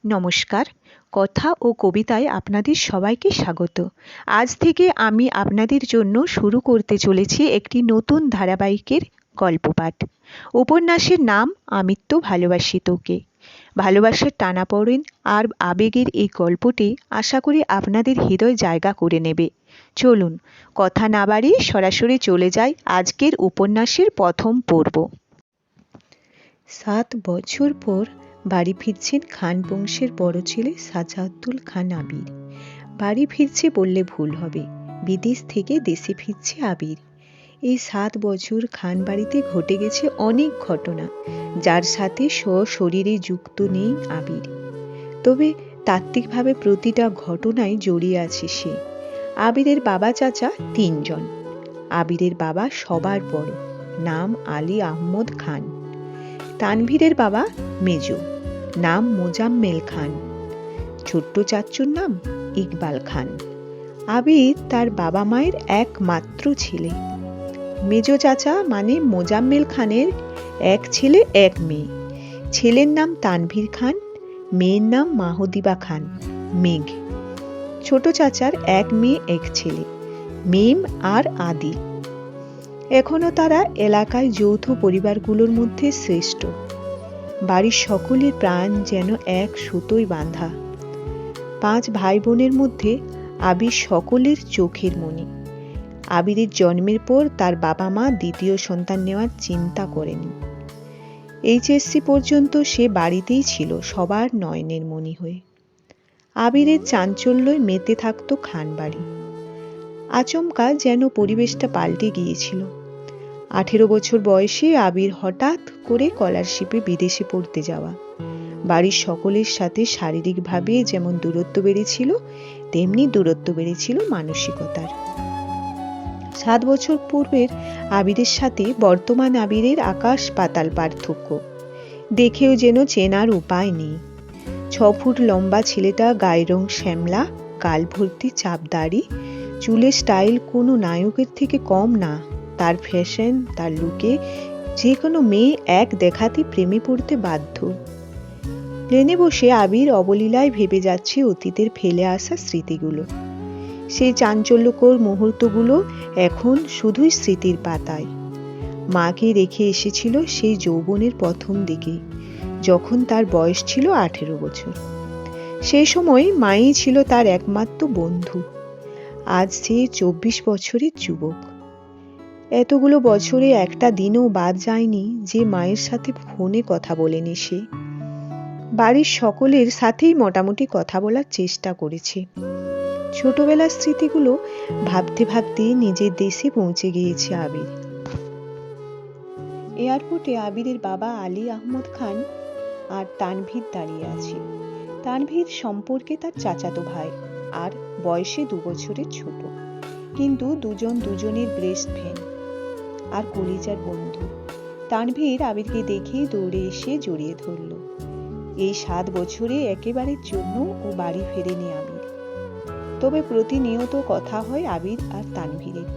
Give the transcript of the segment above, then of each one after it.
নমস্কার, কথা ও কবিতায় আপনাদের সবাইকে স্বাগত। আজ থেকে আমি আপনাদের জন্য শুরু করতে চলেছি একটি নতুন ধারাবাহিকের গল্পপাঠ। উপন্যাসের নাম আমিত্ব ভালোবাসি তোকে। ভালোবাসার টানাপোড়েন আর আবেগের এই গল্পটি আশা করি আপনাদের হৃদয় জায়গা করে নেবে। চলুন, কথা না বাড়িয়ে সরাসরি চলে যাই আজকের উপন্যাসের প্রথম পর্ব। 7 বছর পর বাড়ি ফিরছেন খান বংশের বড় ছেলে শাহজাদুল খান আবির। বাড়ি ফিরছে বললে ভুল হবে, বিদেশ থেকে দেশে ফিরছে আবির। এই 7 বছর খান বাড়িতে ঘটে গেছে অনেক ঘটনা, যার সাথে সশরীরে যুক্ত নেই আবির। তবে তাত্ত্বিকভাবে প্রতিটা ঘটনায় জড়িয়ে আছে সে। আবিরের বাবা চাচা 3 জন। আবিরের বাবা সবার বড়, নাম আলী আহমদ খান। তানভীরের বাবা মেজো, নাম মোজাম্মেল খান। ছোট্ট চাচ্চুর নাম ইকবাল খান। আবির তার বাবা মায়ের একমাত্র ছেলে। মেজো চাচা মানে মোজাম্মেল খানের এক ছেলে এক মেয়ে। ছেলের নাম তানভীর খান, মেয়ের নাম মাহদিবা খান মেঘ। ছোট চাচার এক মেয়ে এক ছেলে, মিম আর আদি। এখনো তারা এলাকায় যৌথ পরিবারগুলোর মধ্যে শ্রেষ্ঠ। বাড়ির সকলের প্রাণ যেন এক সুতোয় বাঁধা। 5 ভাই বোনের মধ্যে আবির সকলের চোখের মণি। আবিরের জন্মের পর তার বাবা মা দ্বিতীয় সন্তান নেওয়ার চিন্তা করেনি। HSC পর্যন্ত সে বাড়িতেই ছিল সবার নয়নের মণি হয়ে। আবিরের চাঞ্চল্যই মেতে থাকতো খান বাড়ি। আচমকা যেন পরিবেশটা পাল্টে গিয়েছিল। 18 বছর বয়সে আবির হঠাৎ করে স্কলারশিপে বিদেশে পড়তে যাওয়া। বাড়ির সকলের সাথে শারীরিকভাবে যেমন দূরত্ব বেড়েছিল, তেমনি দূরত্ব বেড়েছিল মানসিকতার। 7 বছর পূর্বের আবিরের সাথে বর্তমান আবিরের আকাশ পাতাল পার্থক্য। দেখেও যেন চেনার উপায় নেই। 6 ফুট লম্বা ছেলেটা, গায়ের রং শ্যামলা, গাল ভর্তি চাপ দাড়ি, চুলের স্টাইল কোনো নায়কের থেকে কম না। তার ফ্যাশন, তার লুকে যে কোনো মেয়ে এক দেখাতে প্রেমে পড়তে বাধ্য। প্লেনে বসে আবির অবলীলায় ভেবে যাচ্ছে অতীতের ফেলে আসা স্মৃতিগুলো। সেই চাঞ্চল্যকর মুহূর্তগুলো এখন শুধুই স্মৃতির পাতায়। মাকে রেখে এসেছিল সেই যৌবনের প্রথম দিকে, যখন তার বয়স ছিল 18 বছর। সেই সময় মাই ছিল তার একমাত্র বন্ধু। আজ সে 24 বছরের যুবক। এতগুলো বছরে একটা দিনও বাদ যায়নি যে মায়ের সাথে ফোনে কথা বলেনি সে। বাড়ির সকলের সাথেই মোটামুটি কথা বলার চেষ্টা করেছে। ছোটবেলার স্মৃতিগুলো ভাবতে ভাবতে নিজের দেশে পৌঁছে গিয়েছে আবির। এয়ারপোর্টে আবিরের বাবা আলী আহমদ খান আর তানভীর দাঁড়িয়ে আছে। তানভীর সম্পর্কে তার চাচাতো ভাই আর বয়সে 2 বছরের ছোট, কিন্তু দুজন দুজনের বেস্ট ফ্রেন্ড আর কলিজার বন্ধু। তানভীর আবিরকে দেখেই দৌড়ে এসে জড়িয়ে ধরল। এই 7 বছরে একেবারের জন্য ও বাড়ি ফেরেনি আবির। তবে প্রতিনিয়ত কথা হয় আবির আর তানভীরের।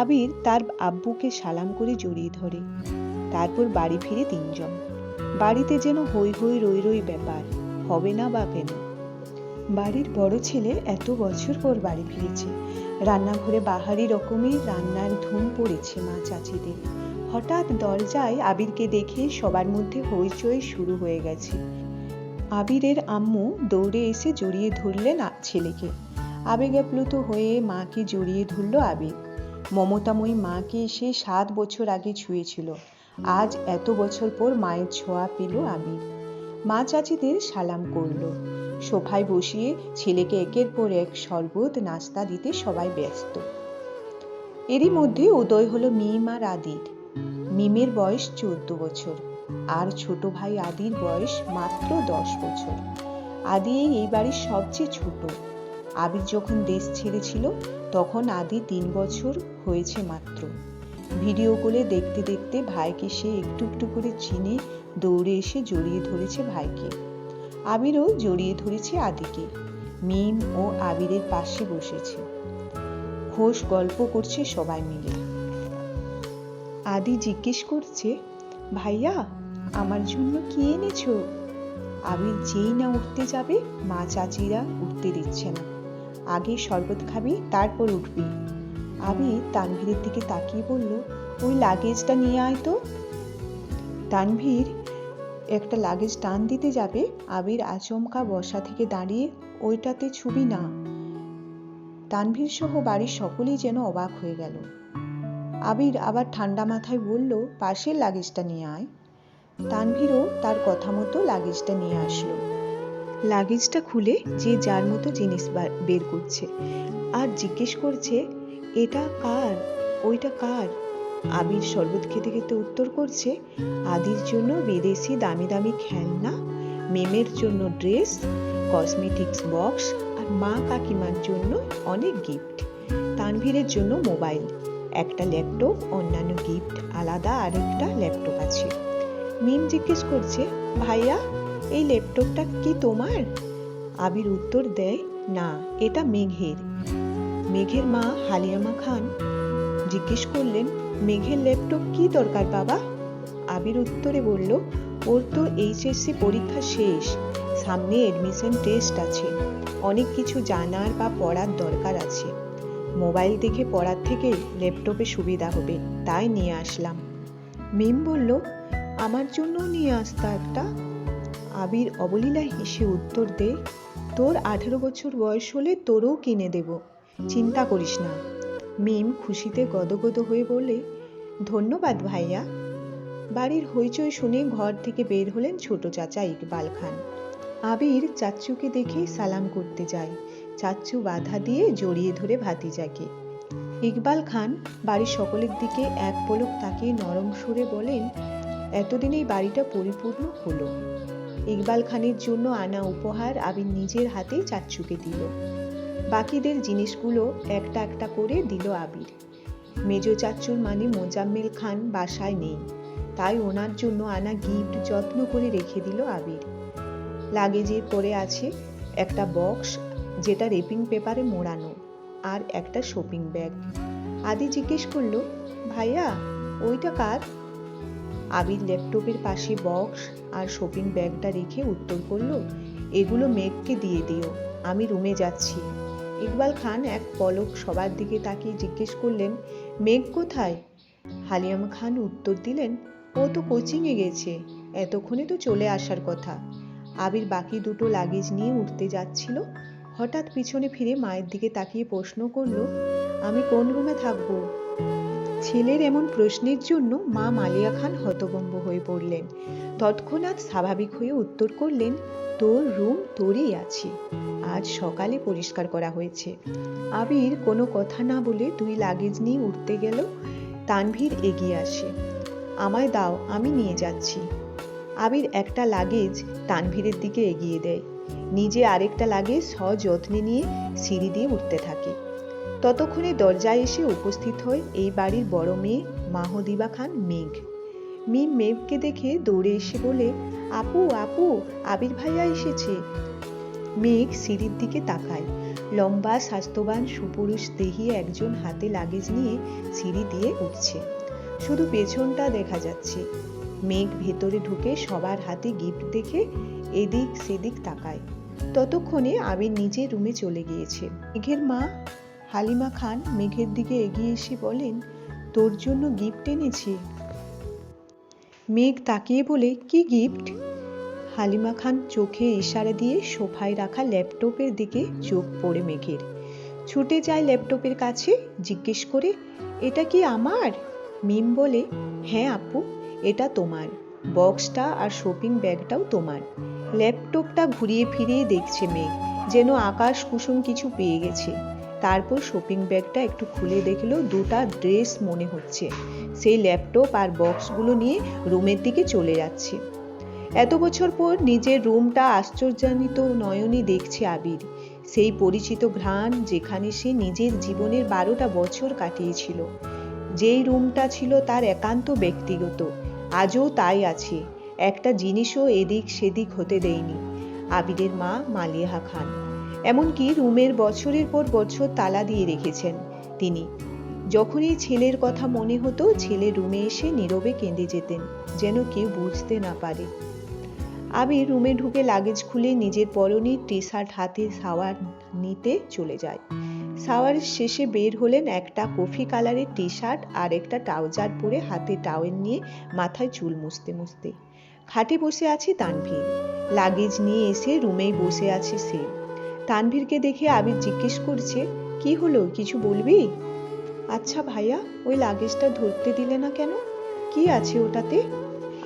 আবির তার আব্বুকে সালাম করে জড়িয়ে ধরে। তারপর বাড়ি ফিরে 3 জন। বাড়িতে যেন হই হই রই রই ব্যাপার, হবে না বা কেন। বাড়ির বড় ছেলে এত বছর পর বাড়ি ফিরেছে। রান্নাঘরে বাহারি রকমের রান্নার ধুম পড়েছে মা চাচিদের। হঠাৎ দরজায় আবিরকে দেখে সবার মধ্যে হইচই শুরু হয়ে গেছে। আবিরের আম্মু দৌড়ে এসে জড়িয়ে ধরলেন ছেলেকে। আবেগাপ্লুত হয়ে মাকে জড়িয়ে ধরল আবির। মমতাময়ী মাকে এসে 7 বছর আগে ছুঁয়েছিল। আজ এত বছর পর মায়ের ছোঁয়া পেল আবির। মা চাচিদের সালাম করল। সোফায় বসিয়ে ছেলেকে একের পর এক শরবত নাস্তা দিতে সবাই ব্যস্ত। এরই মধ্যে উদয় হলো মিম আর আদির। মিমের বয়স 14 বছর আর ছোট ভাই আদির বয়স মাত্র 10 বছর। আদি এই বাড়ির সবচেয়ে ছোট। আবির যখন দেশ ছেড়েছিল তখন আদি 3 বছর হয়েছে মাত্র। ভিডিও কলে দেখতে দেখতে ভাইকে সে একটু একটু করে চিনে দৌড়ে এসে জড়িয়ে ধরেছে ভাইকে। আবিরও জড়িয়ে ধরেছে আদিকে। মিম ও আবিরের পাশে বসেছে। খোশ গল্প করছে সবাই মিলে। আদি জিজ্ঞেস করছে, ভাইয়া আমার জন্য কি এনেছো? আবির যেই না উঠতে যাবে মা চাচিরা উঠতে দিচ্ছে না। আগে শরবত খাবি, তারপর উঠবি। আবির তানভীরের দিকে তাকিয়ে বলল, ওই লাগেজটা নিয়ে আয় তো। তানভীর একটা লাগেজ টান দিতে যাবে, আবির আচমকা বসা থেকে দাঁড়িয়ে, ওইটাতে ছুবি না। তানভীর সহ বাড়ির সকলেই যেন অবাক হয়ে গেল। আবির আবার ঠান্ডা মাথায় বলল, পাশের লাগেজটা নিয়ে আয়। তানভীরও তার কথা মতো লাগেজটা নিয়ে আসলো। লাগেজটা খুলে যে যার মতো জিনিস বের করছে আর জিজ্ঞেস করছে, এটা কার, ওইটা কার। আবির শরবত খেতে খেতে উত্তর করছে, আদির জন্য বিদেশি দামি দামি খেলনা, মেমের জন্য ড্রেস, কসমেটিক্স বক্স, আর মা কাকিমার জন্য অনেক গিফট। তানভীরের জন্য মোবাইল, একটা ল্যাপটপ, অন্যান্য গিফট আলাদা আরেকটা ল্যাপটপ আছে। মিম জিজ্ঞেস করছে, ভাইয়া এই ল্যাপটপটা কি তোমার? আবির উত্তর দেয়, না, এটা মেঘের। মেঘের মা হালিমা খান জিজ্ঞেস করলেন, মেঘের ল্যাপটপ কি দরকার বাবা? আবির উত্তরে বলল, ওর তো এইচএসসি পরীক্ষা শেষ, সামনে এডমিশন টেস্ট আছে, অনেক কিছু জানার বা পড়ার দরকার আছে। মোবাইল দেখে পড়ার থেকে ল্যাপটপে সুবিধা হবে, তাই নিয়ে আসলাম। মিম বলল, আমার জন্য নিয়ে আসতা একটা। আবির অবলীলা হেসে উত্তর দেয়, তোর 18 বছর বয়স হলে তোরও কিনে দেব, চিন্তা করিস না। মিম খুশিতে গদগদ হয়ে বলে, ধন্যবাদ ভাইয়া। বাড়ির হইচই শুনে ঘর থেকে বের হলেন ছোট চাচা ইকবাল খান। আবির চাচ্চুকে দেখে সালাম করতে যায়, চাচ্চু বাধা দিয়ে জড়িয়ে ধরে ভাতিজাকে। ইকবাল খান বাড়ির সকলের দিকে এক পলক তাকিয়ে নরম সুরে বলেন, এতদিন এই বাড়িটা পরিপূর্ণ হলো। ইকবাল খানের জন্য আনা উপহার আবির নিজের হাতেই চাচ্চুকে দিল। বাকিদের জিনিসগুলো একটা একটা করে দিল আবির। মেজ চাচ্চুর মানে মোজাম্মেল খান বাসায় নেই, তাই ওনার জন্য আনা গিফট যত্ন করে রেখে দিল আবির। লাগেজের পরে আছে একটা বক্স, যেটা রেপিং পেপারে মোড়ানো, আর একটা শপিং ব্যাগ। আদি জিজ্ঞেস করলো, ভাইয়া ওইটা কার? আবির ল্যাপটপের পাশে বক্স আর শপিং ব্যাগটা রেখে উত্তর করলো, এগুলো মেঘকে দিয়ে দিও, আমি রুমে যাচ্ছি। ইকবাল খান এক পলক সবার দিকে তাকিয়ে জিজ্ঞেস করলেন, মেঘ কোথায়? হালিমা খান উত্তর দিলেন, ও তো কোচিংয়ে গেছে, এতক্ষণে তো চলে আসার কথা। আবির বাকি দুটো লাগেজ নিয়ে উঠতে যাচ্ছিল, হঠাৎ পিছনে ফিরে মায়ের দিকে তাকিয়ে প্রশ্ন করলো, আমি কোন রুমে থাকবো? ছেলের এমন প্রশ্নের জন্য মা মালিয়া খান হতভম্ব হয়ে পড়লেন। তৎক্ষণাৎ স্বাভাবিক হয়ে উত্তর করলেন, তোর রুম তোরই আছে, আজ সকালে পরিষ্কার করা হয়েছে। আবির কোনো কথা না বলে দুই লাগেজ নিয়ে উঠতে গেল। তানভীর এগিয়ে আসে, আমায় দাও, আমি নিয়ে যাচ্ছি। আবির একটা লাগেজ তানভীরের দিকে এগিয়ে দেয়, নিজে আরেকটা লাগেজ সযত্নে নিয়ে সিঁড়ি দিয়ে উঠতে থাকে। ততক্ষণে দরজায় এসে উপস্থিত হয় এই বাড়ির বড় মেয়ে মাহদিবা খান মেঘ। মিম মেঘকে দেখে দৌড়ে এসে বলে, আপু আপু, আবির ভাইয়া এসেছে। মেঘ সিঁড়ির দিকে তাকায়, লম্বা স্বাস্থ্যবান সুপুরুষ দেহি একজন হাতে লাগেজ নিয়ে সিঁড়ি দিয়ে উঠছে, শুধু পেছনটা দেখা যাচ্ছে। মেঘ ভেতরে ঢুকে সবার হাতে গিফট দেখে এদিক সেদিক তাকায়। ততক্ষণে আবির নিজের রুমে চলে গিয়েছে। মেঘের মা হালিমা খান মেঘের দিকে এগিয়ে এসে বলেন, তোর জন্য গিফট এনেছি। মেঘ তাকিয়ে বলে, কি গিফট? হালিমা খান চোখে ইশারা দিয়ে সোফায় রাখা ল্যাপটপের দিকে চোখ পড়ে মেঘের। ছুটে যায় ল্যাপটপের কাছে, জিজ্ঞেস করে, এটা কি আমার? মিম বলে, হ্যাঁ আপু, এটা তোমার, বক্সটা আর শপিং ব্যাগটাও তোমার। ল্যাপটপটা ঘুরিয়ে ফিরিয়ে দেখছে মেঘ, যেন আকাশ কুসুম কিছু পেয়ে গেছে। তারপর শপিং ব্যাগটা একটু খুলে দেখলো দুটা ড্রেস মনে হচ্ছে। সেই ল্যাপটপ আর বক্সগুলো নিয়ে রুমের দিকে চলে যাচ্ছে। এত বছর পর নিজের রুমটা আশ্চর্যান্বিত নয়নে দেখছে আবির। সেই পরিচিত ঘ্রাণ, যেখানে সে নিজের জীবনের 12টা বছর কাটিয়েছিল। যেই রুমটা ছিল তার একান্ত ব্যক্তিগত, আজও তাই আছে, একটা জিনিসও এদিক সেদিক হতে দেয়নি আবিরের মা মালিয়া খান। এমনকি রুমের বছরের পর বছর তালা দিয়ে রেখেছেন তিনি। যখনই ছেলের কথা মনে হতো, ছেলে রুমে এসে নীরবে কেঁদে যেতেন, যেন কেউ বুঝতে না পারে। আবির রুমে ঢুকে লাগেজ খুলে নিজের পরনে টি শার্ট হাতে শাওয়ার নিতে চলে যায়। শাওয়ারের শেষে বের হলেন একটা কফি কালারের টি শার্ট আর একটা ট্রাউজার পরে হাতে টাওয়েল নিয়ে মাথায় চুল মুছতে মুছতে। খাটে বসে আছে তানভীর। লাগেজ নিয়ে এসে রুমেই বসে আছে সে। তানভীরকে দেখে আবির জিজ্ঞেস করছে, কি হলো, কিছু বলবি? আচ্ছা ভাইয়া, ওই লাগেজটা ধরতে দিলে না কেন? কি আছে ওটাতে?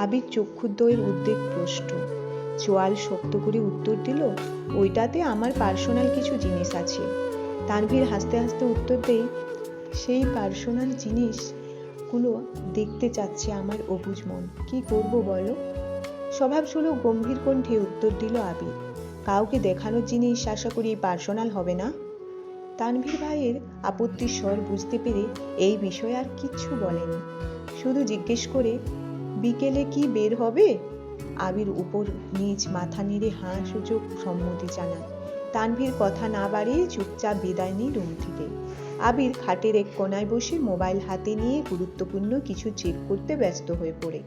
আবির চক্ষুদ্বয়ের উদ্বেগ প্রশ্ন। চোয়াল শক্ত করে উত্তর দিল, ওইটাতে আমার পার্সোনাল কিছু জিনিস আছে। তানভীর হাসতে হাসতে উত্তর দেয়, সেই পার্সোনাল জিনিসগুলো দেখতে চাচ্ছে আমার অবুঝ মন, কি করব বলো? স্বভাবসুলভ গম্ভীর কণ্ঠে উত্তর দিল আবির, কাউকে দেখানোর জিনিস আশা করি পার্সোনাল হবে না। তানভীর ভাইয়ের আপত্তির স্বর বুঝতে পেরে এই বিষয়ে আর কিচ্ছু বলেনি, শুধু জিজ্ঞেস করে, বিকেলে কি বের হবে? আবির উপর নিচ মাথা নেড়ে হাঁ সূচক সম্মতি জানায়। তানভীর কথা না বাড়িয়ে চুপচাপ বিদায় নিয়ে রুম থেকে। আবির খাটের এক কোনায় বসে মোবাইল হাতে নিয়ে গুরুত্বপূর্ণ কিছু চেক করতে ব্যস্ত হয়ে পড়ে।